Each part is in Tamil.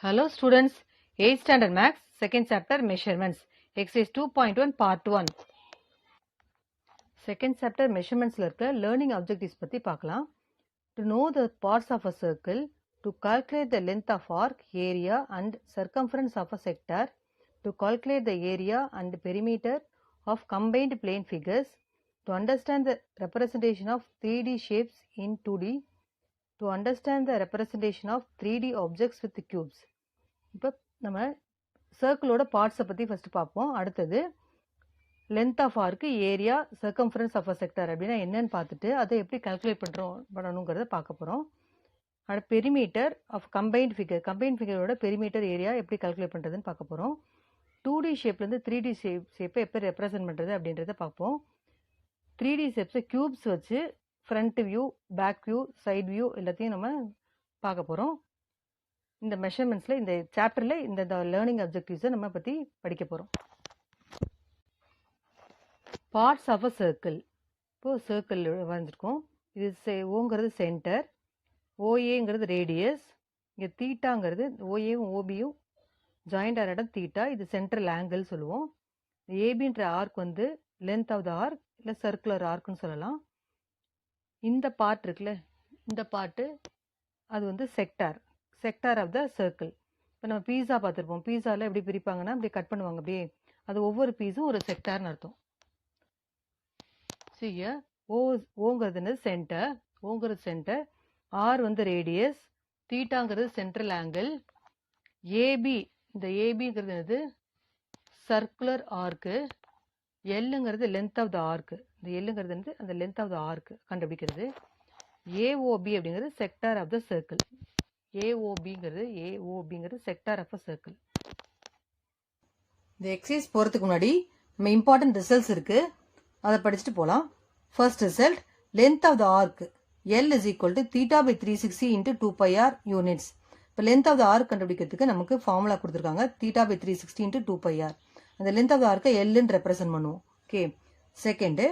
Hello students, 8th standard maths, second chapter measurements, exercise 2.1 part 1. Second chapter measurements learning objectives பத்தி பார்க்கலாம். To know the parts of a circle, to calculate the length of arc, area and circumference of a sector, to calculate the area and perimeter of combined plane figures, to understand the representation of 3D shapes in 2D, to understand the representation of 3D objects with cubes. இப்போ நம்ம சர்க்கிளோட பார்ட்ஸை பற்றி ஃபஸ்ட்டு பார்ப்போம். அடுத்தது length of arc, area, circumference of a sector அப்படின்னா என்னன்னு பார்த்துட்டு அதை எப்படி கால்குலேட் பண்ணணுங்கிறத பார்க்க போகிறோம். அடுத்து பெரிமீட்டர் ஆஃப் கம்பைன்ட் ஃபிகரோட பெரிமீட்டர் ஏரியா எப்படி கால்குலேட் பண்ணுறதுன்னு பார்க்க போகிறோம். 2D ஷேப்லேருந்து 3D ஷேப்பை எப்படி ரெப்ரசன்ட் பண்ணுறது அப்படின்றத பார்ப்போம். 3D ஷேப்ஸை க்யூப்ஸ் வச்சு front view, back view, side view எல்லாத்தையும் நம்ம பார்க்க போகிறோம். இந்த மெஷர்மெண்ட்ஸில், இந்த சாப்டரில் இந்த லேர்னிங் அப்ஜெக்டிவ்ஸை நம்ம பற்றி படிக்க போகிறோம். Parts of a circle. இப்போது சர்க்கிள் வரைஞ்சிருக்கோம். இது ஓங்கிறது சென்டர், ஓஏங்கிறது ரேடியஸ், இங்கே தீட்டாங்கிறது ஓஏவும் ஓபியும் ஜாயிண்ட் ஆகிற இடம் தீட்டா, இது சென்ட்ரல் ஆங்கிள் சொல்லுவோம். ஏபின்ற ஆர்க் வந்து லென்த் ஆஃப் த ஆர்க் இல்லை சர்க்குலர் ஆர்க்குன்னு சொல்லலாம். இந்த பார்ட் இருக்குல்ல, இந்த பார்ட்டு அது வந்து செக்டார் ஆஃப் த சர்க்கிள். இப்போ நம்ம பீஸா பார்த்துருப்போம். பீஸாவில் எப்படி பிரிப்பாங்கன்னா அப்படி கட் பண்ணுவாங்க அப்படியே. அது ஒவ்வொரு பீஸும் ஒரு செக்டார்னு அர்த்தம். சரியா? ஓங்கிறது சென்டர், ஆர் வந்து ரேடியஸ், தீட்டாங்கிறது சென்ட்ரல் ஆங்கிள், ஏபி, இந்த ஏபிங்கிறது என்னது சர்க்குலர் ஆர்க்கு, எல்லுங்கிறது லென்த் ஆஃப் த ஆர்க்கு, இந்த எல்லுங்கிறது வந்து அந்த லென்த் ஆஃப் த ஆர்க்கு கண்டுபிடிக்கிறது. ஏஓபி அப்படிங்கிறது செக்டார் ஆஃப் த சர்க்கிள். ஏஓபிங்கிறது செக்டார் ஆஃப் அ சர்க்கிள். இந்த எக்ஸசைஸ் போகிறதுக்கு முன்னாடி நம்ம இம்பார்ட்டன்ட் ரிசல்ட்ஸ் இருக்கு, அதை படிச்சுட்டு போகலாம். First result, length of the arc L is equal to theta by 360 into 2πr units. இப்போ லென்த் ஆஃப் த ஆர்க் கண்டுபிடிக்கிறதுக்கு நமக்கு ஃபார்முலா கொடுத்துருக்காங்க. Theta by 360 into 2πr. அந்த லென்த் ஆஃப் த ஆர்க்கை எல்லுன்னு ரெப்ரசென்ட் பண்ணுவோம். Okay. Second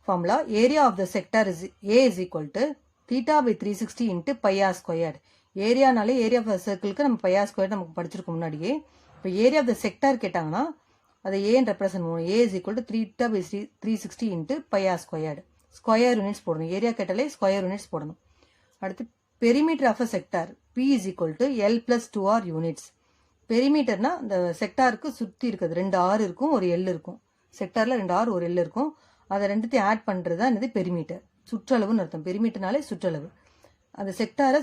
formula, area of the sector A is equal to theta by 360 into πr squared. ஏரியானாலே ஏரியா ஆஃப் த சர்க்கிளுக்கு நம்ம πr ஸ்கொயர் நமக்கு படிச்சிருக்கோம் முன்னாடியே. இப்போ ஏரியா ஆஃப் த செக்டார் கேட்டாங்கன்னா அதை ஏன்னு ரெப்ரசென்ட் பண்ணுவோம். A is equal to theta by 360 into πr squared. Square units போடணும். ஏரியா கேட்டாலே ஸ்கொயர் யூனிட்ஸ் போடணும். அடுத்து perimeter of a sector P is equal to L plus 2r units. பெரிமீட்டர்னா இந்த செக்டாருக்கு சுற்றி இருக்குது 2 ஆர் இருக்கும், ஒரு எல் இருக்கும். செக்டாரில் 2 ஆர் ஒரு எல் இருக்கும். அதை ரெண்டுத்தையும் ஆட் பண்ணுறது தான் என்னது பெரிமீட்டர். சுற்றளவுன்னு அர்த்தம். பெரிமீட்டர்னாலே சுற்றளவு. அந்த செக்டாரை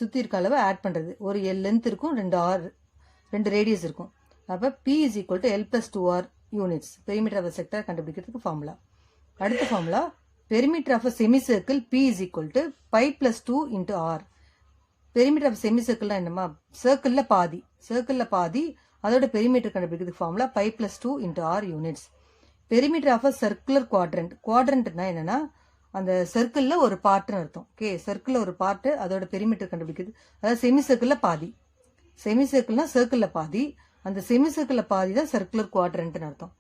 சுற்றி இருக்க அளவு ஆட் பண்ணுறது. ஒரு எல் லென்த் இருக்கும், 2 ரேடியஸ் இருக்கும். அப்போ P is equal to L plus 2r units. Perimeter of sector கண்டுபிடிக்கிறதுக்கு ஃபார்முலா. அடுத்த formula, perimeter of semi circle P is equal to pi plus 2 into R. Perimeter of semi சர்க்கிள்னா என்னமா, சர்க்கிளில் பாதி, அதோட பெரிமீட்டர் கண்டுபிடிக்கிறதுக்கு formula pi plus 2 into R units. Perimeter of circular குவாட்ரண்ட்னா என்னன்னா அந்த சர்க்கிளில் ஒரு பார்ட்னு அர்த்தம். ஓகே. சர்க்கிளில் ஒரு பார்ட்டு, அதோட பெரிமீட்டர் கண்டுபிடிக்கிறது. அதாவது செமி சர்க்கிளில் பாதி. செமி சர்க்கிள்னா சர்க்கிளில் பாதி, அந்த செமி சர்க்கிளில் பாதி தான் சர்க்குலர் குவாட்ரண்ட்னு அர்த்தம்.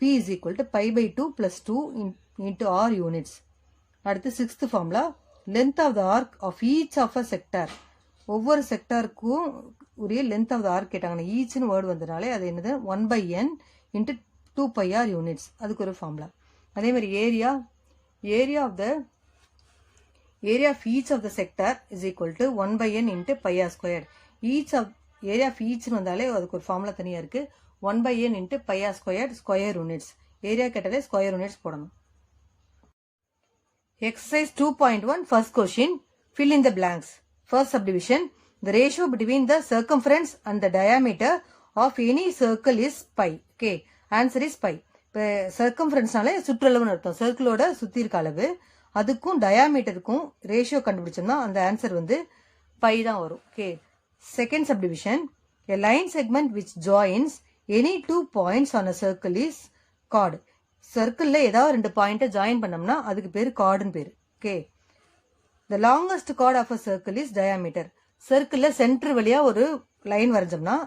P is equal to pi by 2 பிளஸ் 2 இன்ட்டு ஆர் யூனிட்ஸ். அடுத்து sixth formula, length of the arc of each of a sector. ஒவ்வொரு செக்டாருக்கும் உரிய லென்த் ஆஃப் த ஆர்க் கேட்டாங்கன்னா ஈச்னு வேர்டு வந்ததுனாலே அது என்னது 1/n இன்ட்டு 2πr யூனிட்ஸ். அதுக்கு ஒரு ஃபார்முலா. அதே மாதிரி area of each of the sector is equal to 1/n into πr squared. area of each வந்தாலே அதுக்கு ஒரு ஃபார்முலா தனியாக இருக்கு. 1/n into πr squared square units. Area கேட்டாலே ஸ்கொயர் யூனிட்ஸ் போடணும். Exercise 2.1 first question, fill in the blanks. First subdivision, the ratio between the circumference and the diameter of any circle is pi. Okay, answer is pi. இப்போ சர்க்கம்ஃபரன்ஸ்னாலே சுற்றளவுன்னு அர்த்தம். சர்க்கிளோட சுற்றி இருக்க அளவு, அதுக்கும் டயாமீட்டருக்கும் ரேஷியோ கண்டுபிடிச்சோம்னா அந்த ஆன்சர் வந்து பை தான் வரும். Okay. Second subdivision, a line segment which joins any 2 points on a circle is chord. சர்க்கிளில் ஏதாவது 2 பாயிண்ட்டை ஜாயின் பண்ணோம்னா அதுக்கு பேர் கார்டுன்னு பேர். Okay. The longest chord of a circle is diameter. சர்க்கிளில் சென்டர் வழியாக ஒரு லைன் வரைஞ்சோம்னா,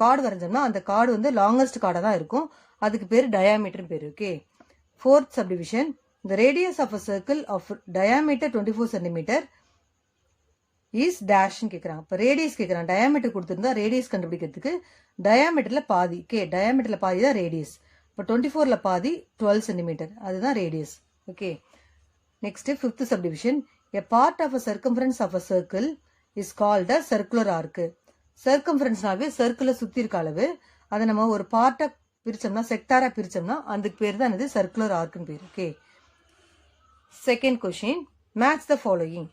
கார்டு வரைஞ்சோம்னா அந்த கார்டு வந்து லாங்கஸ்ட் கார்டாக தான் இருக்கும். அதுக்கு பேர் டயாமீட்டர் பேர். Okay. Fourth subdivision, the radius of a circle of diameter 24 cm is டேஷ்னு கேட்குறாங்க. இப்போ ரேடியஸ் கேட்குறாங்க. டயாமீட்டர் கொடுத்துருந்தா ரேடியஸ் கண்டுபிடிக்கிறதுக்கு டயாமீட்டரில் பாதி. ஓகே, டயாமீட்டரில் பாதி தான் ரேடியஸ். இப்போ 24ல் பாதி 12 சென்டிமீட்டர், அதுதான் radius. Okay, next fifth subdivision. A part of a circumference of a circle is called a circular arc. சர்க்கம்ஃபரன்ஸ்னாவே சர்க்கிளை சுற்றி இருக்க அளவு. அதை நம்ம ஒரு பார்ட்டை பிரிச்சோம்னா, செக்டாராக பிரிச்சோம்னா அதுக்கு பேர் தான் இது சர்க்குலர் ஆர்க்குன்னு பேர். Okay, second question, match the following.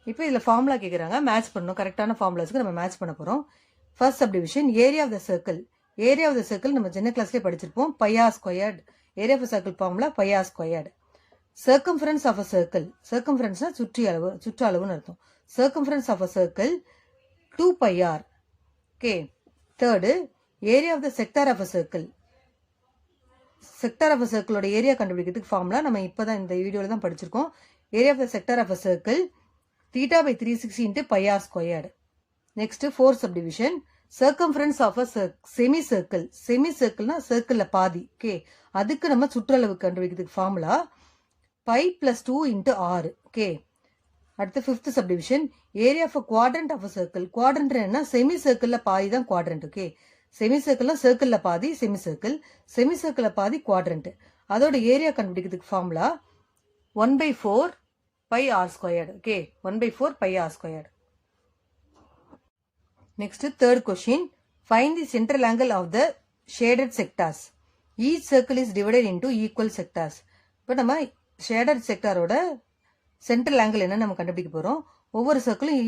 இப்போ இதில் ஃபார்முலா கேட்குறாங்க, மேட்ச் பண்ணணும். கரெக்டான ஃபார்முலாஸ்க்கு நம்ம மேட்ச் பண்ண போகிறோம். First subdivision, area of the circle. Area of the circle நம்ம சின்ன கிளாஸ்லேயே படிச்சிருப்போம், pi r squared. Area of circle formula pi r squared. Circumference of a circle, சர்க்கம்ஃபரன்ஸ்னா சுற்றளவுன்னு அர்த்தம். Circumference of a circle 2πr. Okay, third, area of the sector of a circle. Sector of a சர்க்கிளோட ஏரியா கண்டுபிடிக்கிறதுக்கு ஃபார்முலா நம்ம இப்போதான் இந்த வீடியோவில் தான் படிச்சிருக்கோம். Area of the sector of a circle θ/360 into πr squared. Next, fourth subdivision, circumference of a semicircle. Semicircle na circle la பாதி. ஓகே, அதுக்கு நம்ம சுற்றளவு கண்டுபிடிக்கிறதுக்கு ஃபார்முலா π + 2 into r. ஓகே, அடுத்து fifth subdivision, area of a quadrant of a circle. Quadrant என்ன, செமி சர்க்கிள்ல பாதி தான் குவாட்ரண்ட். ஓகே, செமி சர்க்கிள்னா சர்க்கிள்ல பாதி செமி சர்க்கிள், செமி சர்க்கிள்ல பாதி குவாட்ரண்ட். அதோட ஏரியா கண்டுபிடிக்கிறதுக்கு formula 1/4 πr squared. Okay, 1/4 πr squared. Next, third question, find the central angle of the shaded sectors. Each circle is divided into equal sectors. இப்போ நம்ம ஷேடட் செக்டாரோட சென்ட்ரல் ஆங்கிள் என்ன நம்ம கண்டுபிடிக்க போகிறோம். ஒவ்வொரு சர்க்கிளும்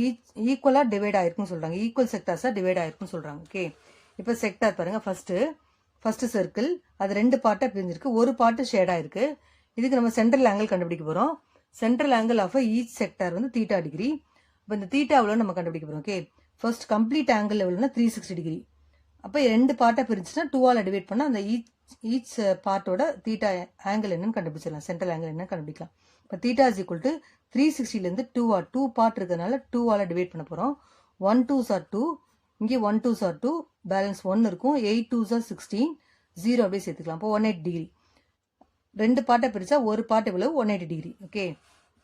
ஈக்குவலாக டிவைட் ஆயிருக்குன்னு சொல்கிறாங்க, ஈக்குவல் செக்டார்ஸாக டிவைட் ஆயிருக்குன்னு சொல்கிறாங்க. ஓகே, இப்போ செக்டார் பாருங்கள். ஃபர்ஸ்ட் சர்க்கிள் அது 2 பார்ட்டாக பிரிஞ்சிருக்கு, ஒரு பார்ட்டு ஷேடாக இருக்கு. இதுக்கு நம்ம சென்ட்ரல் ஆங்கிள் கண்டுபிடிக்க போகிறோம். Central angle of each sector வந்து θ டிகிரி. இப்போ இந்த θ எவ்வளோ நம்ம கண்டுபிடிக்க போகிறோம். ஓகே, ஃபர்ஸ்ட் கம்ப்ளீட் ஆங்கிள் எவ்வளோனா 360 டிகிரி. அப்போ 2 பார்ட்டாக பிரிச்சுன்னா 2ஆல் டிவைட் பண்ணால் அந்த ஈச் பார்ட்டோட θ ஆங்கிள் என்னன்னு கண்டுபிடிச்சிடலாம், சென்ட்ரல் ஆங்கிள் என்னன்னு கண்டுபிடிக்கலாம். இப்போ θ இஸ் ஈக்குவல் டு 360லேருந்து 2 பார்ட் இருக்கிறதுனால 2ஆல் டிவைட் பண்ண போகிறோம். 1 2s are 2, இங்கே 1 2s are 2, பேலன்ஸ் 1 இருக்கும். 8 2s are 16, 0 அப்படியே சேர்த்துக்கலாம். இப்போ 180 டிகிரி. 2 பார்ட்டாக பிரிச்சா ஒரு பார்ட் எவ்வளவு, 180 டிகிரி. ஓகே,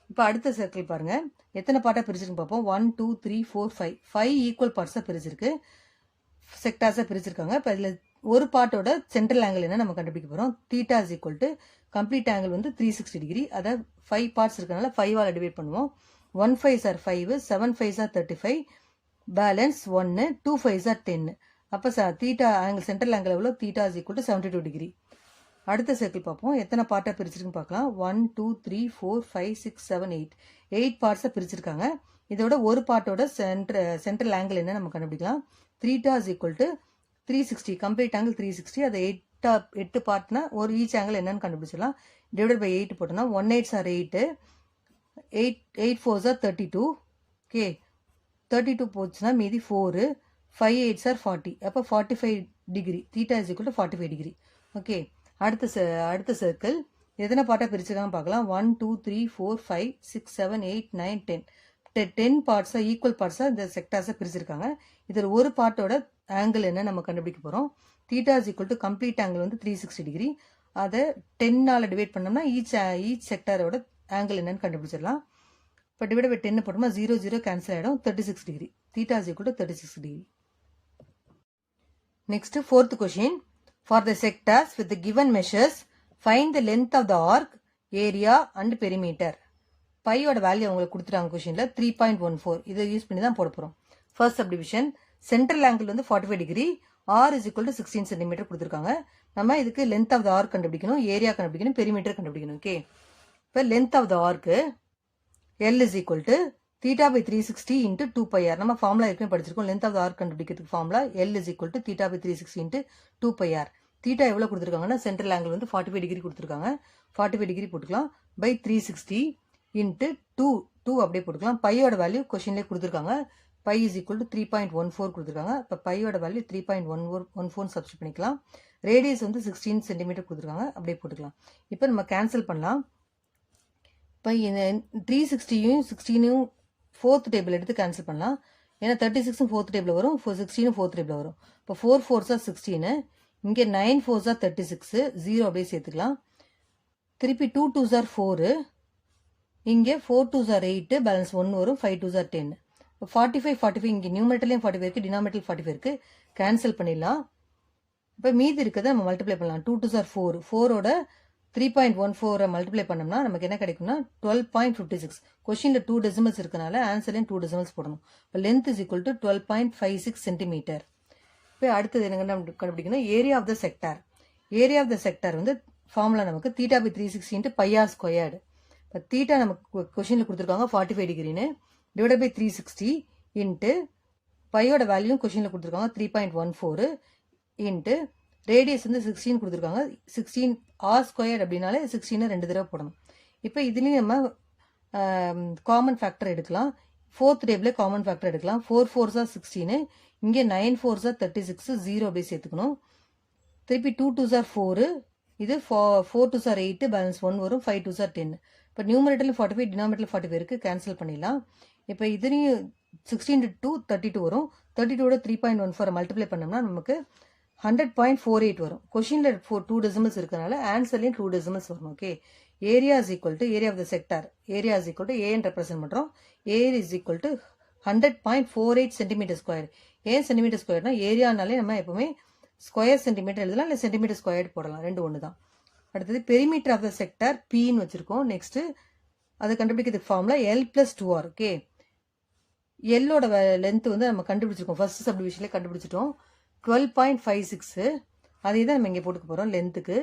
இப்போ அடுத்த சர்க்கிள் பாருங்க, எத்தனை பார்ட்டாக பிரிச்சிருக்கு பார்ப்போம். 1 2 3 4 5 ஈக்குவல் பார்ட்ஸாக பிரிச்சிருக்கு, செக்டார்ஸாக பிரிச்சிருக்காங்க. இப்போ இதில் ஒரு பார்ட்டோட சென்ட்ரல் ஆங்கிள் என்ன நம்ம கண்டுபிடிக்க போகிறோம். θ is equal to complete angle வந்து 360 டிகிரி. அதை 5 பார்ட்ஸ் இருக்கனால 5ஆல் டிவைட் பண்ணுவோம். 1 5s are 5, 7 5s are 35, balance 1, 2 5s are 10. அப்போ θ ஆங்கிள் சென்ட்ரல் ஆங்கிள் எவ்வளோ, θ இஸ் ஈக்குவல் டு 72 டிகிரி. அடுத்த சர்க்கிள் பார்ப்போம், எத்தனை பார்ட்டாக பிரிச்சிருக்குன்னு பார்க்கலாம். 1 2 3 4 5 6 7 8 பார்ட்ஸாக பிரிச்சிருக்காங்க. இதோட ஒரு பார்ட்டோட சென்ட்ரல் ஆங்கிள் என்ன நம்ம கண்டுபிடிக்கலாம். θ is equal to 360, complete angle 360. அதை 8 பார்ட்னா ஒரு ஈச் ஆங்கிள் என்னன்னு கண்டுபிடிச்சிடலாம். டிவைடட் பை 8 போட்டோம்னா 1 8s are 8, 8 4s are 32. Okay, 32 போச்சுன்னா மீதி 4, 5 8s are 40. அப்போ 45 degree. θ is equal to 45 degree. Okay, அடுத்த சர்க்கிள் எத்தனை பார்ட்டாக பிரிச்சுக்காங்க பார்க்கலாம். 1 2 3 4 5 6 7 8 9 10 பார்ட்ஸாக ஈக்குவல் பார்ட்ஸாக இந்த செக்டார்ஸாக பிரிச்சிருக்காங்க. இதில் ஒரு பார்ட்டோட ஆங்கிள் என்ன நம்ம கண்டுபிடிக்க போகிறோம். θ is equal to complete angle வந்து 360 டிகிரி. அதை 10ஆல் டிவைட் பண்ணோம்னா ஈச் செக்டாரோட ஆங்கிள் என்னன்னு கண்டுபிடிச்சிடலாம். இப்போ டிவைட் பை 10 போட்டோம்னா 0 0 கேன்சல் ஆகிடும், 36 degree. θ is equal to 36 degree. Next fourth question, for the sectors with the given measures, find the length of the arc, area and perimeter. பையோட வேல்யூ உங்களுக்கு கொடுத்துட்டாங்க கொஷினில் 3.14. இதை யூஸ் பண்ணி தான் போட போகிறோம். ஃபர்ஸ்ட் சப்டிவிஷன், சென்ட்ரல் ஆங்கிள் வந்து 45 degree, r is equal to 16 centimetre கொடுத்துருக்காங்க. நம்ம இதுக்கு லென்த் ஆஃப் த ஆர்க் கண்டுபிடிக்கணும், ஏரியா கண்டுபிடிக்கணும், பெரிமீட்டர் கண்டுபிடிக்கணும். ஓகே, இப்போ length of the arc L is equal to θ/360 into 2πr. நம்ம ஃபார்முலா ஏற்கனவே படிச்சிருக்கோம். லென்த் ஆஃப் த ஆர்க் கண்டுபிடிக்கிறதுக்கு formula L is equal to θ/360 into 2πr. θ எவ்வளோ கொடுத்துருக்காங்கன்னா சென்ட்ரல் ஆங்கிள் வந்து 45 டிகிரி கொடுத்துருக்காங்க. 45 டிகிரி போட்டுக்கலாம். பை 360 இன்ட்டு 2 அப்படியே போட்டுக்கலாம். பையோட வேல்யூ கொஷின்லேயே கொடுத்துருக்காங்க. பை இஸ் ஈக்குவல் டு 3.14 கொடுத்துருக்காங்க. இப்போ பையோட வேல்யூ 3.14 சப்ஸ்டிட் பண்ணிக்கலாம். ரேடியஸ் வந்து 16 சென்டிமீட்டர் கொடுத்துருக்காங்க, அப்படியே போட்டுக்கலாம். இப்போ நம்ம கேன்சல் பண்ணலாம். இப்போ இந்த 360யும் 16யும் ஃபோர்த் டேபிள் எடுத்து கேன்சல் பண்ணலாம். ஏன்னா 36 ஃபோர்த் டேபிள் வரும், 16 ஃபோர்த் டேபிள் வரும். இப்போ 4 4s are 16, இங்கே 9 4s are 36, 0 அப்படியே சேர்த்துக்கலாம். திருப்பி 2 2s are 4, இங்கே 4 2s are 8 பேலன்ஸ் 1 வரும் 5 2s are 10. இப்போ 45 இங்கே நியூமரேட்டர்லையும் 45 இருக்குது, டினாமினேட்டர் 45 இருக்குது, கேன்சல் பண்ணிடலாம். இப்போ மீதி இருக்கிறத நம்ம மல்டிப்ளை பண்ணலாம். 2 2s are 4, 4ஓட 3.14 மல்டிப்ளை பண்ணோம்னா நமக்கு என்ன கிடைக்கும்னா 12.56. கொஸ்டின்ல 2 டெசிமல்ஸ் இருக்கனால ஆன்சர்லையும் 2 டெசிமல்ஸ் போடணும். இப்போ length is equal to 12.56 centimetre. இப்போ அடுத்தது என்ன கண்டுபிடிக்கணும், area of the sector. Area of the sector வந்து ஃபார்முலா நமக்கு theta by 360 into πr squared. இப்போ தீட்டா நமக்கு கொஸ்டினில் கொடுத்துருக்காங்க 45 டிகிரின்னு, டிவைட் பை 360 இன்ட்டு பையோட வேல்யூ கொஸ்டினில் கொடுத்துருக்காங்க 3.14 இன்ட்டு ரேடியஸ் வந்து 16 கொடுத்துருக்காங்க. 16 ஆர் ஸ்கொயர் அப்படின்னாலே 16 2 தடவை போடணும். இப்போ இதுலேயும் நம்ம காமன் ஃபேக்டர் எடுக்கலாம். 4th டேபிளே காமன் ஃபேக்டர் எடுக்கலாம். 4 4s are 16, இங்கே 9 4s are 36, 0 அப்படியே சேர்த்துக்கணும். திருப்பி 2 2s are 4, இது 4 2s are 8, பேலன்ஸ் 1 வரும், 5 2s are 10. இப்போ நியூமரேட்டரில் 45, டினாமினேட்டரில் 45 இருக்குது, கேன்சல் பண்ணிடலாம். இப்போ இதுலேயும் 16 to 32 வரும். 32ஓட 3.14 மல்டிப்ளை பண்ணோம்னா நமக்கு 100.48 வரும். கொஷினில் 2 டெசிமல்ஸ் இருக்கிறனால ஆன்சர்லையும் 2 டெசிமல்ஸ் வரும். Okay, area is equal to area of the sector, area is equal to ஏன்னு ரெப்ரசென்ட் பண்ணுறோம். A is equal to 100.48 centimetre square. ஏன் சென்டிமீட்டர் ஸ்கொயர்னா ஏரியானாலே நம்ம எப்பவுமே ஸ்கொயர் சென்டிமீட்டர் எழுதலாம், இல்லை சென்டிமீட்டர் ஸ்கொயர் போடலாம், ரெண்டு ஒன்று தான். அடுத்தது பெரிமீட்டர் ஆஃப் த செக்டார் பின்னு வச்சிருக்கோம். நெக்ஸ்ட் அதை கண்டுபிடிக்கிறதுக்கு ஃபார்முலா L+2R. ஓகே, எல்லோட லென்த் வந்து நம்ம கண்டுபிடிச்சிருக்கோம், ஃபர்ஸ்ட் சப்டிவிஷன்லேயே கண்டுபிடிச்சிட்டோம் 12.56. அதே தான் நம்ம இங்கே போட்டுக்க போகிறோம். லென்த்துக்கு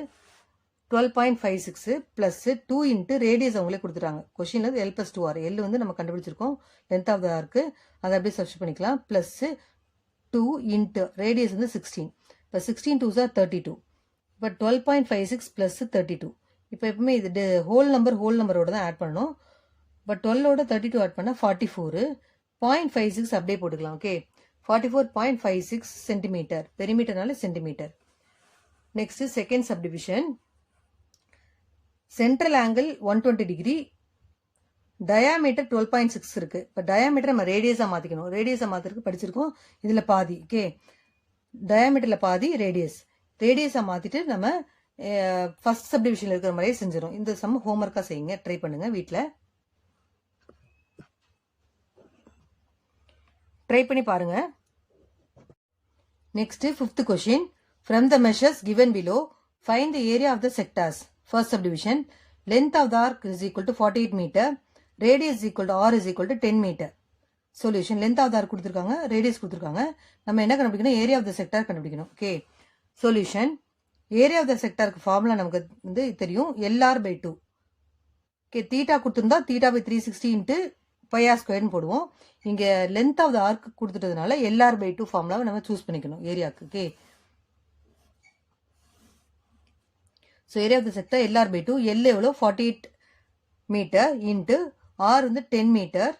12.56 ப்ளஸ் 2 இன்ட்டு ரேடியஸ் அவங்களே கொடுத்துட்டாங்க. கொஸ்டினில் L+2R, எல் வந்து நம்ம கண்டுபிடிச்சிருக்கோம் லென்த் ஆஃப் த ஆர்க்கு, அதை அப்படியே சப்ஸ்டிட் பண்ணிக்கலாம். ப்ளஸ் 2 இன்ட்டு ரேடியஸ் வந்து 16. இப்போ 16 2s are 32. இப்போ 12.56 ப்ளஸ் 32. இப்போ எப்பவுமே இது ஹோல் நம்பரோட தான் ஆட் பண்ணணும். இப்போ 12ஓட 32 ஆட் பண்ணால் 44. 0.56 அப்படியே போட்டுக்கலாம். ஓகே, 44.56 சென்டிமீட்டர், பெரிமீட்டர்னால centimetre. Next second subdivision. Central angle 120 degree, diameter 12.6 இருக்கு. இப்போ டயாமீட்டர் நம்ம ரேடியஸாக மாற்றிக்கணும். ரேடியஸாக மாற்றுறதுக்கு படிச்சிருக்கோம், இதில் பாதி. ஓகே, டயாமீட்டரில் பாதி ரேடியஸாக மாற்றிட்டு நம்ம ஃபர்ஸ்ட் சப்டிவிஷனில் இருக்கிற மாதிரியே செஞ்சிடும். இந்த சம் ஹோம்ஒர்க்காக செய்யுங்க, ட்ரை பண்ணுங்க வீட்டில், ட்ரை பண்ணி பாருங்க. Next 5th question. From the measures given below find the area of the sectors. First subdivision, length of the arc is equal to 48 meter, radius is equal to r is equal to 10 meter. Solution, length of the arc கொடுத்துருக்காங்க, radius கொடுத்துருக்காங்க, நம்ம என்ன கண்டுபிடிக்கணும், ஏரியா ஆஃப் த செக்டார் கண்டுபிடிக்கணும். Okay, solution, area of the செக்டாருக்கு ஃபார்முலா நமக்கு வந்து தெரியும், LR/2. ஓகே, தீட்டா கொடுத்துருந்தா தீட்டா பை 360 இன்ட்டு πr ஸ்கொயர்னு போடுவோம். இங்கே லென்த் ஆஃப் த ஆர்க் கொடுத்துட்டதுனால LR/2 ஃபார்முலாவை நம்ம சூஸ் பண்ணிக்கணும் ஏரியாவுக்கு. Okay, so area of the sector LR/2, L எவ்வளோ 48 மீட்டர் இன்ட்டு ஆர் வந்து 10 மீட்டர்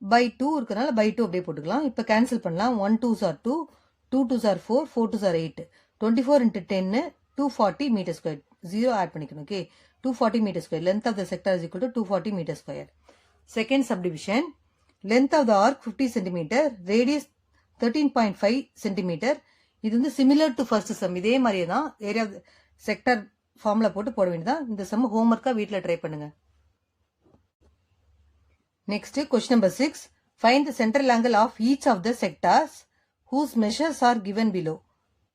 பை 2 இருக்கிறனால பை 2 அப்படியே போட்டுக்கலாம். இப்போ கேன்சல் பண்ணலாம். 1 2s are 2, 2 2s are 4, 4 2s are 8, 24 into 10 240 metre square, 0 add பண்ணிக்கணும். Okay, 240 metre square, length of the sector is equal to 240 metre square. Second subdivision, length of the arc 50 centimetre, radius 13.5 centimetre. இது வந்து சிமிலர் டு ஃபர்ஸ்ட் சம், இதே மாதிரியே தான் ஏரியா செக்டார் ஃபார்முலா போட்டு போட வேண்டியதான். இந்த சம் ஹோம்ஒர்க்காக வீட்டில் ட்ரை பண்ணுங்க. Next question number 6. Find the central angle of each of the sectors whose measures are given below.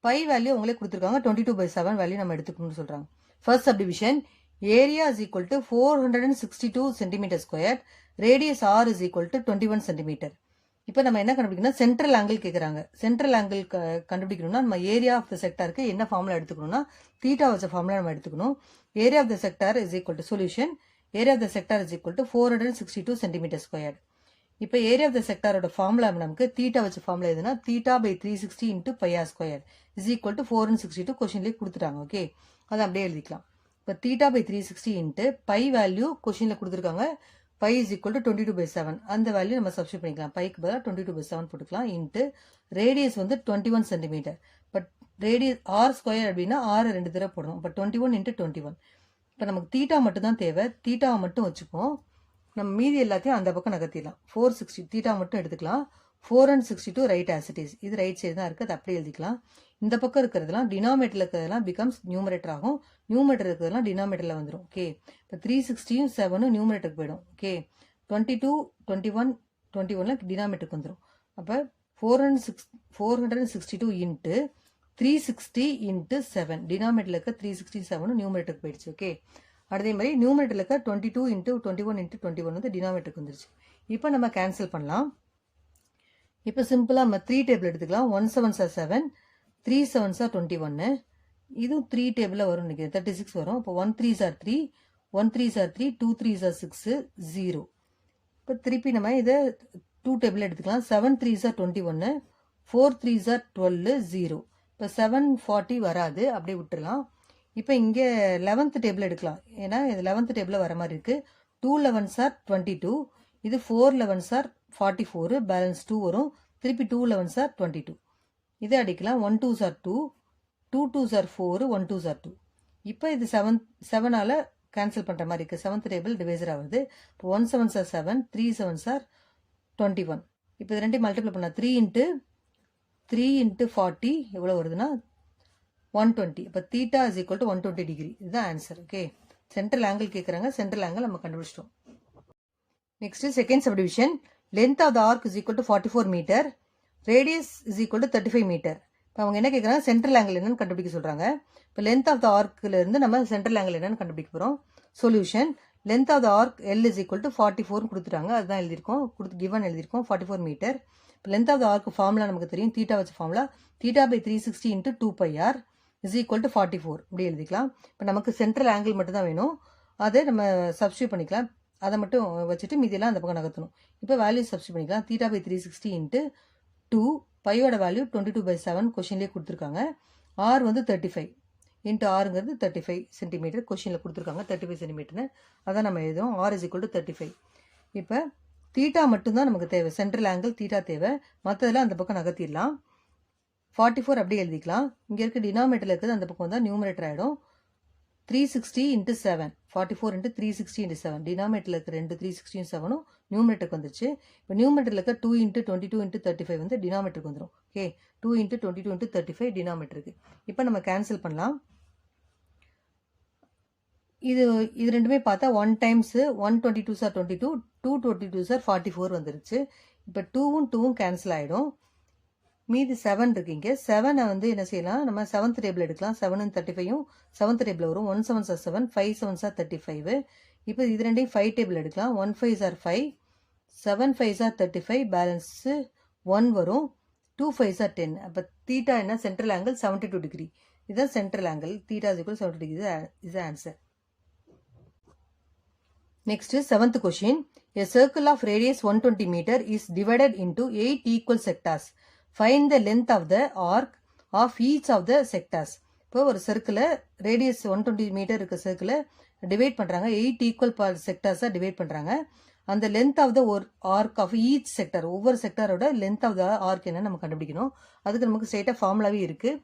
Pi value உங்களே கொடுத்துருக்காங்க, 22/7 வேல்யூ நம்ம எடுத்துக்கணும்னு சொல்றாங்க. First subdivision, area is equal to 462 centimetre square, radius r is equal to 21 centimetre. இப்போ நம்ம என்ன கண்டுபிடிக்கணும், சென்ட்ரல் ஆங்கிள் கேட்குறாங்க. சென்ட்ரல் ஆங்கிள் கண்டுபிடிக்கணும்னா நம்ம ஏரியா ஆஃப் த செக்டாருக்கு என்ன ஃபார்முலா எடுத்துக்கணும்னா தீட்டா வச்ச ஃபார்முலா நம்ம எடுத்துக்கணும். Area of the sector is equal to solution, area of the sector is equal to 462 centimetre square. இப்போ ஏரியா ஆஃப் த செக்டாரோட ஃபார்முலா நமக்கு தீட்டா வச்ச ஃபார்முலா எதுனா theta by 360 into πr square is equal to 462 கொஸ்டின்லேயே கொடுத்துட்டாங்க. ஓகே, அதை அப்படியே எழுதிக்கலாம். இப்போ theta by 360 into pi value கொஸ்டினில் கொடுத்துருக்காங்க, பை இஸ் ஈக்குவல் டு 22/7. அந்த வேல்யூ நம்ம சப்ஸ்டிட் பண்ணிக்கலாம். பைக்கு பதிலாக 22/7 போட்டுக்கலாம். இன்ட்டு ரேடியஸ் வந்து 21 centimetre. But radius r square அப்படின்னா ஆர் 2 தடவை போடணும். இப்போ 21 இன்ட்டு 21. இப்போ நமக்கு தீட்டா மட்டும் தான் தேவை, தீட்டாவை மட்டும் வச்சுப்போம். நம்ம மீதி எல்லாத்தையும் அந்த பக்கம் நகர்த்திடலாம். 460 தீட்டா மட்டும் எடுத்துக்கலாம். 462 ரைட் ஆஸ் இட் இஸ். இது ரைட் சைடு தான் இருக்குது, அது அப்படியே எழுதிக்கலாம். இந்த பக்கம் இருக்கிறதுலாம் டினாமேட்டரில் இருக்கிறதெல்லாம் பிகம்ஸ் நியூமரேட்டர் ஆகும், நியூமரேட்டர் இருக்கிறதுலாம் டினாமேட்டரில் வந்துடும். ஓகே, இப்போ 360யும் 7ம் நியூமரேட்டருக்கு போயிடும். ஓகே, 22 21 21ல டினாமேட்டருக்கு வந்துடும். அப்போ 462 இன்ட்டு 360 இன்ட்டு 7 டினாமேட்டரில் இருக்க 367 நியூமரேட்டருக்கு போயிடுச்சு. ஓகே, அதே மாதிரி நியூமரேட்டரில் இருக்க 22 இன்ட்டு 21 இன்ட்டு 21 வந்து டினாமேட்டருக்கு வந்துருச்சு. இப்போ நம்ம கேன்சல் பண்ணலாம். இப்போ சிம்பிளாக நம்ம 3 டேபிள் எடுத்துக்கலாம். 1 7s are 7, 3 7s are 21. இதுவும் 3 டேபிளில் வரும், நினைக்கிறேன் 36 வரும். இப்போ 1 3s are 3, 1 3s are 3, 2 3s are 6, 0. இப்போ திருப்பி நம்ம இதை 2 டேபிள் எடுத்துக்கலாம். 7 3s are 21, 4 3s are 12, 0. இப்போ 740 வராது, அப்படியே விட்டுடலாம். இப்போ இங்கே 11th டேபிள் எடுக்கலாம், ஏன்னா இது 11th டேபிளில் வர மாதிரி இருக்குது. 2 11s are 22, இது 4 11s are 44, பேலன்ஸ் 2 வரும். திருப்பி 2 11s are 22. இதை அடிக்கலாம். 1 2s are 2, 2 2s are 4, 1 2s are 2. இப்போ இது 7ஆல் கேன்சல் பண்ணுற மாதிரி இருக்குது. 7th டேபிள் டிவைசர் ஆகுது. இப்போ 1 7s are 7, 3 7s are 21. இப்போ இது ரெண்டையும் மல்டிப்ளை பண்ணால் 3 இன்ட்டு 40 எவ்வளோ வருதுன்னா 120. இப்போ theta is equal to 120 degree. இதுதான் ஆன்சர். ஓகே, சென்ட்ரல் ஆங்கிள் கேட்குறாங்க, சென்ட்ரல் ஆங்கிள் நம்ம கண்டுபிடிச்சிட்டோம். Next second subdivision. Length of the arc is equal to 44 metre, radius is equal to 35 metre. இப்போ அவங்க என்ன கேட்குறாங்க, சென்ட்ரல் ஆங்கிள் என்னன்னு கண்டுபிடிக்க சொல்கிறாங்க. இப்போ லென்த் ஆஃப் த ஆர்க்கில் இருந்து நம்ம சென்ட்ரல் ஆங்கிள் என்னன்னு கண்டுபிடிக்க போகிறோம். Solution. Length of the arc L is equal to 44 கொடுத்துட்டாங்க, அதுதான் எழுதியிருக்கோம், கிவன் எழுதியிருக்கோம் 44 மீட்டர். இப்போ length of the arc formula நமக்கு தெரியும், தீட்டா வச்ச formula theta by 360 into 2πr is equal to 44 இப்படி எழுதிக்கலாம். இப்போ நமக்கு சென்ட்ரல் ஆங்கிள் மட்டும் தான் வேணும், அதை நம்ம சப்ஸ்டியூட் பண்ணிக்கலாம். அதை மட்டும் வச்சுட்டு மீதியெல்லாம் அந்த பக்கம் நகர்த்தணும். இப்போ வேல்யூ சப்ஸ்டியூட் பண்ணிக்கலாம். தீட்டா பை 360 இன்ட்டு 2, பையோட வேல்யூ 22/7 கொஷின்லேயே கொடுத்துருக்காங்க. ஆர் வந்து 35 இன்ட்டு ஆறுங்கிறது 35 சென்டிமீட்டர் கொஷினில் கொடுத்துருக்காங்க, 35 சென்டிமீட்டர்னு. அதான் நம்ம எழுதுவோம். R is equal to 35. இப்போ தீட்டா மட்டும்தான் நமக்கு தேவை, சென்ட்ரல் ஆங்கிள் தீட்டா தேவை, மற்றதெல்லாம் அந்த பக்கம் நகர்த்திடலாம். 44 அப்படியே எழுதிக்கலாம். இங்கே இருக்க டினாமேட்டரில் இருக்கிறது அந்த பக்கம் தான் நியூமரேட்டர் ஆகிடும். 360 இன்ட்டு 7, 44 இன்ட்டு 360 இன்ட்டு 7, டினாமேட்டரில் இருக்க 2 360 7 நியூமரேட்டருக்கு வந்துச்சு. இப்போ நியூமரேட்டரில் இருக்க 2 இன்ட்டு 22 இன்ட்டு 35 வந்து டினாமேட்டருக்கு வந்துடும். Okay, 2 into 22 into 35 டினாமேட்டருக்கு. இப்போ நம்ம கேன்சல் பண்ணலாம். இது ரெண்டுமே பார்த்தா 1 times 122s are 22, 2 22s are 44 வந்துருச்சு. இப்போ 2ம் 2ம் கேன்சல் ஆகிடும், மீதி 7 இருக்கு. இங்கே 7 வந்து என்ன செய்யலாம், நம்ம 7th டேபிள் எடுக்கலாம். 7 35யும் 7th டேபிள் வரும். 1 7s are 7, 5 7s are 35. இப்போ இது ரெண்டையும் 5 டேபிள் எடுக்கலாம். 1 5s are 5, 7 5s are 35, balance 1 வரும். 2 5s are 10. அப்போ தீட்டா என்ன, சென்ட்ரல் ஆங்கிள் 72 டிகிரி. இதுதான் central angle, theta is equal 70 degree. Is answer. Next 7th question. A circle of radius 120 meter is divided into 8 equal sectors. Find the length of the arc of each of the sectors. இப்போ ஒரு சர்க்கிளை ரேடியஸ் 120 மீட்டர் இருக்க சர்க்கிளை டிவைட் பண்ணுறாங்க, 8 ஈக்குவல் செக்டர்ஸாக டிவைட் பண்ணுறாங்க. அந்த லென்த் ஆஃப் த ஒரு ஆர்க் ஆஃப் ஈச் செக்டர், ஒவ்வொரு செக்டரோட லென்த் ஆஃப் த ஆர்க் என்ன நம்ம கண்டுபிடிக்கணும். அதுக்கு நமக்கு ஸ்ட்ரெயிட்டாக ஃபார்முலாவே இருக்குது.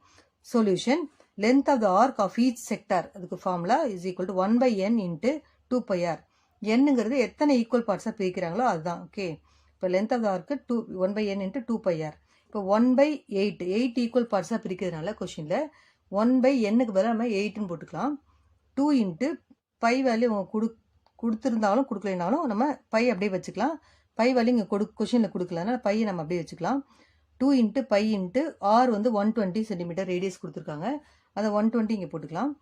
Solution. Length of the arc of each sector, அதுக்கு formula is equal to 1/n into 2πr. என்னங்கிறது எத்தனை ஈக்குவல் பார்ட்ஸாக பிரிக்கிறாங்களோ அதுதான். ஓகே, இப்போ length of the arc 1/n into 2πr. இப்போ 1/8 8 ஈக்குவல் பார்ட்ஸாக பிரிக்கிறதுனால கொஷினில் 1/nக்கு பதிலாக நம்ம 8ன்னு போட்டுக்கலாம். 2 இன்ட்டு பை வேல்யூ கொடுத்துருந்தாலும் கொடுக்கலைனாலும் நம்ம பை அப்படியே வச்சுக்கலாம். பை வேல்யூ இங்கே கொஷினில் கொடுக்கலன்னா பையை நம்ம அப்படியே வச்சுக்கலாம். 2 இன்ட்டு பை இன்ட்டு ஆர் வந்து 120 சென்டிமீட்டர் ரேடியஸ் கொடுத்துருக்காங்க, அதை 120 இங்கே போட்டுக்கலாம்.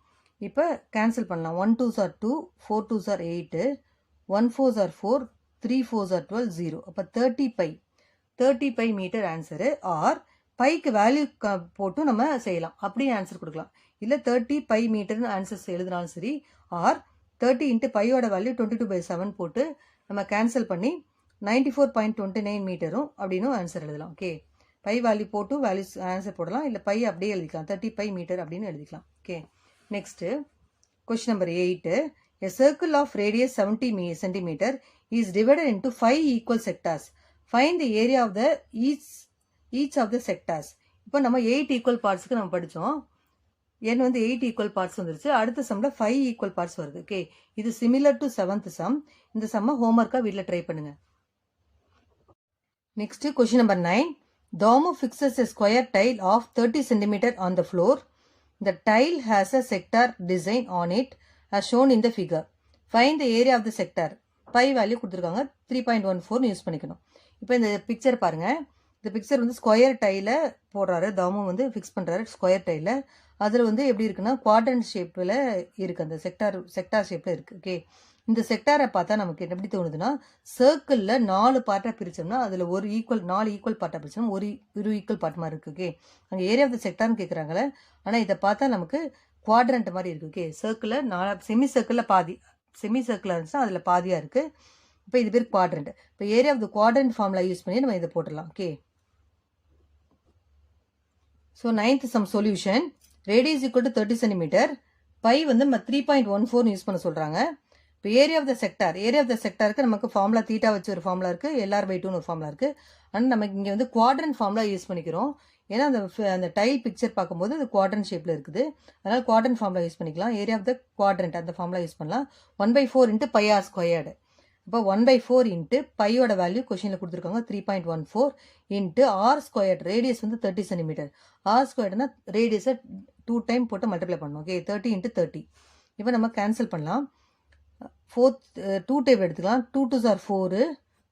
இப்போ கேன்சல் பண்ணலாம். 1 2s are 2, 4 2s are 8, 1 4s are 4, 3 4s are 12, 0. அப்போ 30 பை மீட்டர் ஆன்சரு. ஆர் பைக்கு வேல்யூ போட்டு நம்ம செய்யலாம், அப்படியே ஆன்சர் கொடுக்கலாம். இல்லை 30 பை மீட்டர்னு ஆன்சர்ஸ் எழுதினாலும் சரி. ஆர் 30 இன்ட்டு பையோட வேல்யூ 22/7 போட்டு நம்ம கேன்சல் பண்ணி 94.29 மீட்டரும் அப்படின்னு ஆன்சர் எழுதலாம். ஓகே, பை வேல்யூ போட்டு வேல்யூஸ் ஆன்சர் போடலாம், இல்லை பை அப்படியே எழுதிக்கலாம், 30 பை மீட்டர் அப்படின்னு எழுதிக்கலாம். Okay, next question number 8. A circle of radius 70 centimeter is divided into 5 equal sectors. Find the area of the each of the sectors. இப்போ நம்ம 8 ஈக்குவல் பார்ட்ஸ்க்கு நம்ம படித்தோம். n வந்து 8 ஈக்குவல் பார்ட்ஸ் வந்துருச்சு. அடுத்த சம்மில் 5 ஈக்குவல் பார்ட்ஸ் வருது. ஓகே, இது சிமிலர் டு 7th சம். இந்த சம்மை ஹோம்ஒர்க்காக வீட்டில் ட்ரை பண்ணுங்க. Next, question number 9. Damu fixes a square tile of 30 cm on the floor. The tile has a sector design on it as shown in the figure. Find the area of the sector. Pi value கொடுத்திருக்காங்க 3.14 யூஸ் பண்ணிக்கணும். இப்போ இந்த பிக்சர் பாருங்க. இந்த பிக்சர் வந்து ஸ்கொயர் டைல போடுறாரு. தாமு வந்து ஃபிக்ஸ் பண்றாரு ஸ்கொயர் டைல. அதுல வந்து எப்படி இருக்குன்னா குவாட்ரண்ட் ஷேப்ல இருக்கு. அந்த செக்டார் ஷேப்ல இருக்கு. ஓகே, இந்த செக்டாரை பார்த்தா நமக்கு எப்படி தோணுதுன்னா சர்க்கிள்ல 4 பார்ட்டா பிரிச்சோம்னா அதுல ஒரு ஈக்குவல் 4 ஈக்குவல் பார்ட்டா பிரிச்சோம்னா ஒரு ஈக்குவல் பார்ட் மாதிரி இருக்கு. ஓகே, அங்க ஏரியா ஆஃப் த செக்டார்னு கேக்குறாங்களே, ஆனா இதை பார்த்தா நமக்கு குவாட்ரண்ட் மாதிரி இருக்கு. ஓகே, சர்க்கிள்ல 4 செமி சர்க்கிள்ல பாதி, செமி சர்க்கிளா இருந்துச்சுன்னா அதுல பாதியா இருக்கு. இப்போ இது பேர் குவாட்ரண்ட். இப்போ area of the quadrant formula use பண்ணி நம்ம இதை போட்டுடலாம். Okay, so 9th sum solution. Radius equal to 30 centimetre. Pi வந்து 3.14 யூஸ் பண்ண சொல்றாங்க. இப்போ ஏரியா ஆஃப் த செக்டாருக்கு நமக்கு ஃபார்முலா தீட்டா வச்சு ஒரு ஃபார்முலா இருக்கு, LR/2ன்னு ஒரு ஃபார்முலா இருக்கு. ஆனால் நமக்கு இங்கே வந்து குவாட்ரண்ட் ஃபார்முலா யூஸ் பண்ணிக்கிறோம். ஏன்னா அந்த டைல் பிக்சர் பார்க்கும்போது அது குவாட்ரண்ட் ஷேப்ல இருக்குது. அதனால குவாட்ரண்ட் ஃபார்முலா யூஸ் பண்ணிக்கலாம். ஏரியா ஆஃப் த குவாட்ரண்ட் அந்த ஃபார்முலா யூஸ் பண்ணலாம். 1/4 இன்ட்டு பை ஆர் ஸ்கொயர்டு. இப்போ 1/4 இன்ட்டு பையோட வேல்யூ கொஸ்டின்ல கொடுத்துருக்காங்க 3.14 இன்ட்டு ஆர் ஸ்கொயர்டு. ரேடியஸ் வந்து 30 சென்டிமீட்டர். ஆர் ஸ்கொயர்டுனா ரேடியஸை 2 டைம் போட்டு மல்டிப்ளை பண்ணணும். Okay, 30 into 30. இப்போ நம்ம கேன்சல் பண்ணலாம். 2 டைப் எடுத்துக்கலாம். 2 2s are 4,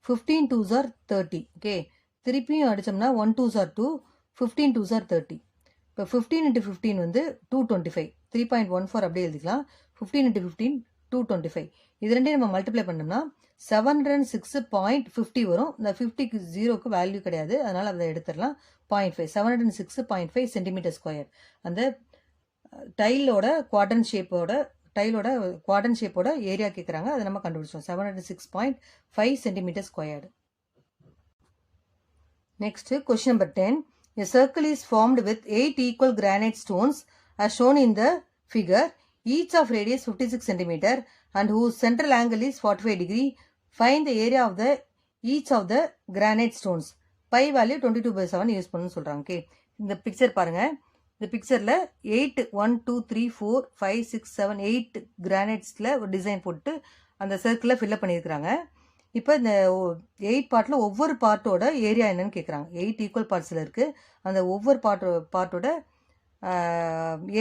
15 2s are 30. Okay, திருப்பியும் அடிச்சோம்னா 1 2s are 2, 15 2s are 30. இப்போ 15 இன்ட்டு 15 வந்து 225. 3.14 அப்படியே எழுதிக்கலாம். 15 இன்ட்டு 15 225. இது ரெண்டையும் நம்ம மல்டிப்ளை பண்ணோம்னா 706.50 வரும். இந்த 50க்கு 0க்கு வேல்யூ கிடையாது, அதனால அதை எடுத்துடலாம். 0.5 706.5 சென்டிமீட்டர் ஸ்கொயர். அந்த டைலோட குவாட்ரண்ட் ஷேப்போட ஏரியா கேட்குறாங்க, அதை நம்ம கண்டுபிடிச்சோம். 706.5 centimetre squared. Next question number 10. A circle is formed with 8 equal granite stones as shown in the figure, each of radius 56 centimeter and whose central angle is 45 degree. Find the area of each of the granite stones. Pi value 22/7 use பண்ணு சொல்றாங்க. ஓகே, இந்த பிக்சர் பாருங்க. இந்த பிக்சர்ல 8 1 2 3 4 5 6 7 8 கிரானைட்ஸ்ல ஒரு டிசைன் போட்டு அந்த சர்க்கிளை ஃபில்அப் பண்ணியிருக்கிறாங்க. இப்போ இந்த 8 பார்ட்ல ஒவ்வொரு பார்ட்டோட ஏரியா என்னன்னு கேட்குறாங்க. 8 ஈக்குவல் பார்ட்ஸ்ல இருக்கு. அந்த ஒவ்வொரு பார்ட்டோட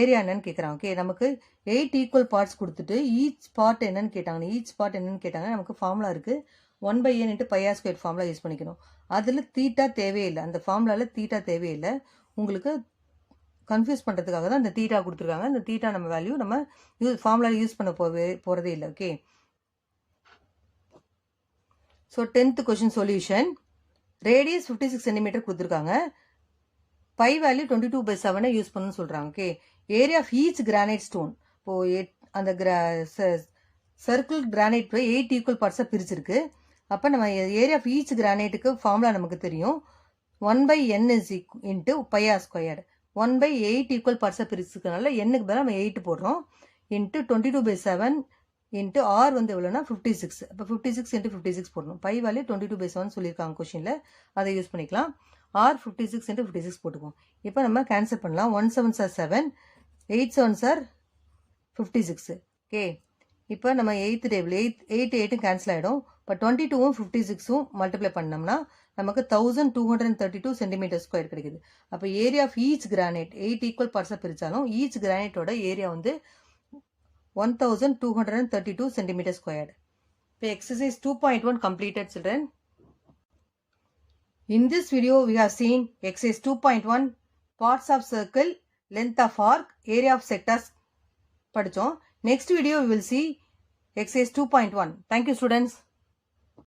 ஏரியா என்னன்னு கேட்குறாங்க. ஓகே, நமக்கு 8 ஈக்குவல் பார்ட்ஸ் கொடுத்துட்டு ஈச் பார்ட் என்னன்னு கேட்டாங்க. நமக்கு ஃபார்முலா இருக்கு. 1/n into pi r square formula use பண்ணிக்கணும். அதில் தீட்டா தேவையில்லை. அந்த ஃபார்முலாவில் தீட்டா தேவையில்லை. உங்களுக்கு கன்ஃபியூஸ் பண்ணுறதுக்காக தான் இந்த தீட்டா கொடுத்துருக்காங்க. இந்த தீட்டா நம்ம வேல்யூ நம்ம ஃபார்முலா யூஸ் பண்ண போகிறதே இல்லை. Okay, so 10th question solution. Radius 56 centimetre கொடுத்துருக்காங்க. பை வேல்யூ 22/7 யூஸ் பண்ணணும்னு சொல்றாங்க. Okay, area of each granite stone. இப்போ அந்த சர்க்கிள் கிரானைட் 8 ஈக்குவல் பார்ட்ஸா பிரிச்சிருக்கு. அப்போ நம்ம ஏரியா ஆஃப் ஈச் கிரானைட்டுக்கு ஃபார்முலா நமக்கு தெரியும். 1/n into pi R squared. 1/8 equal பார்ட்ஸா பிரிச்சிருக்கனால என்னுக்கு பதிலாக நம்ம 8 போடுறோம். இன்ட்டு 22/7 இன்ட்டு ஆர் வந்து எவ்வளோனா 56. அப்போ 56 இன்ட்டு 56 போடணும். பை வேல்யூ 22/7 சொல்லியிருக்காங்க கொஸ்டின்ல, அதை யூஸ் பண்ணிக்கலாம். ஆர் 56 இன்ட்டு 56 போட்டுக்குவோம். இப்போ நம்ம கேன்சல் பண்ணலாம். 1 7s are 7, 8 7s are 56. Okay, இப்போ நம்ம 8th டேபிள் 8 கேன்சல் ஆகிடும். இப்போ 22ம் 56ம் மல்டிப்ளை பண்ணோம்னா நமக்கு 1232 சென்டிமீட்டர் ஸ்கொயர் கிடைக்குது. அப்போ area of each granite 8 equal பார்ட்ஸாக பிரித்தாலும் ஈச் கிரானைட்டோட ஏரியா வந்து 1232 சென்டிமீட்டர் ஸ்கொயர்டு. இப்போ exercise 2.1 completed, children. In this video, we have seen exercise 2.1, parts of circle, length of arc, area of sectors. Next video, we will see exercise 2.1. Thank you, students.